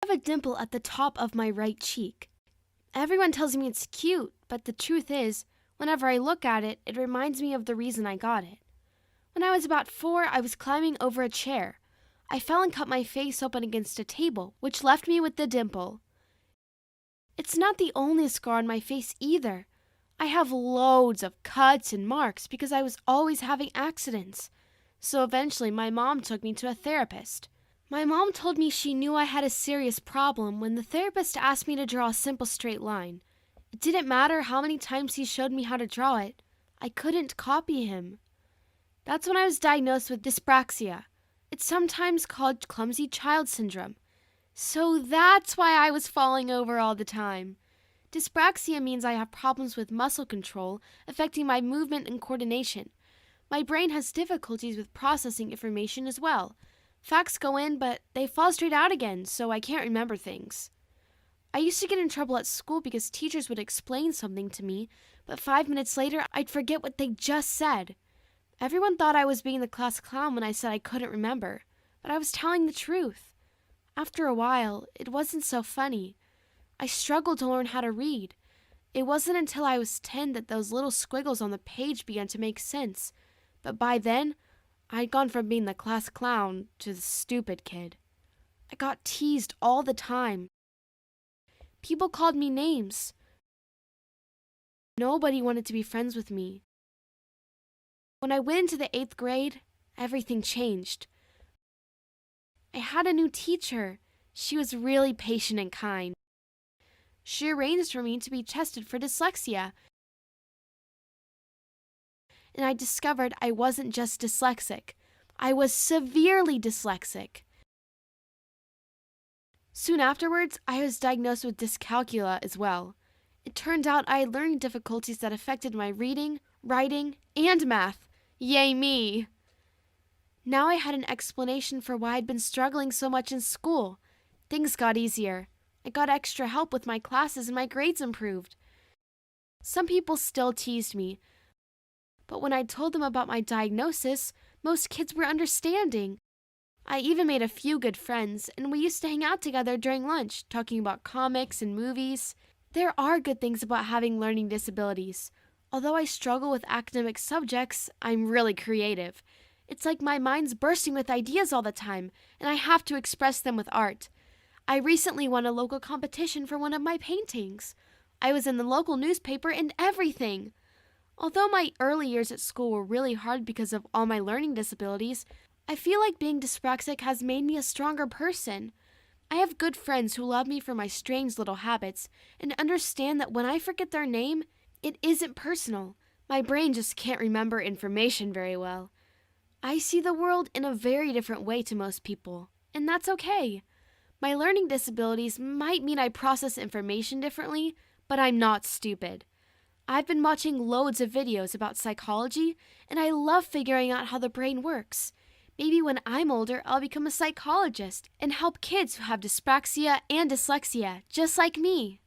have a dimple at the top of my right cheek. Everyone tells me it's cute, but the truth is, whenever I look at it, it reminds me of the reason I got it. When I was about 4, I was climbing over a chair. I fell and cut my face open against a table, which left me with the dimple. It's not the only scar on my face either. I have loads of cuts and marks because I was always having accidents. So eventually my mom took me to a therapist. My mom told me she knew I had a serious problem when the therapist asked me to draw a simple straight line. It didn't matter how many times he showed me how to draw it. I couldn't copy him. That's when I was diagnosed with dyspraxia. It's sometimes called clumsy child syndrome. So that's why I was falling over all the time. Dyspraxia means I have problems with muscle control, affecting my movement and coordination. My brain has difficulties with processing information as well. Facts go in, but they fall straight out again, so I can't remember things. I used to get in trouble at school because teachers would explain something to me, but 5 minutes later, I'd forget what they just said. Everyone thought I was being the class clown when I said I couldn't remember, but I was telling the truth. After a while, it wasn't so funny. I struggled to learn how to read. It wasn't until I was 10 that those little squiggles on the page began to make sense, but by then, I'd gone from being the class clown to the stupid kid. I got teased all the time. People called me names. Nobody wanted to be friends with me. When I went into the 8th grade, everything changed. I had a new teacher. She was really patient and kind. She arranged for me to be tested for dyslexia. And I discovered I wasn't just dyslexic. I was severely dyslexic. Soon afterwards, I was diagnosed with dyscalculia as well. It turned out I had learning difficulties that affected my reading, writing, and math. Yay me! Now I had an explanation for why I'd been struggling so much in school. Things got easier. I got extra help with my classes and my grades improved. Some people still teased me, but when I told them about my diagnosis, most kids were understanding. I even made a few good friends, and we used to hang out together during lunch, talking about comics and movies. There are good things about having learning disabilities. Although I struggle with academic subjects, I'm really creative. It's like my mind's bursting with ideas all the time, and I have to express them with art. I recently won a local competition for one of my paintings. I was in the local newspaper and everything. Although my early years at school were really hard because of all my learning disabilities, I feel like being dyspraxic has made me a stronger person. I have good friends who love me for my strange little habits and understand that when I forget their name, it isn't personal. My brain just can't remember information very well. I see the world in a very different way to most people, and that's okay. My learning disabilities might mean I process information differently, but I'm not stupid. I've been watching loads of videos about psychology, and I love figuring out how the brain works. Maybe when I'm older, I'll become a psychologist and help kids who have dyspraxia and dyslexia, just like me.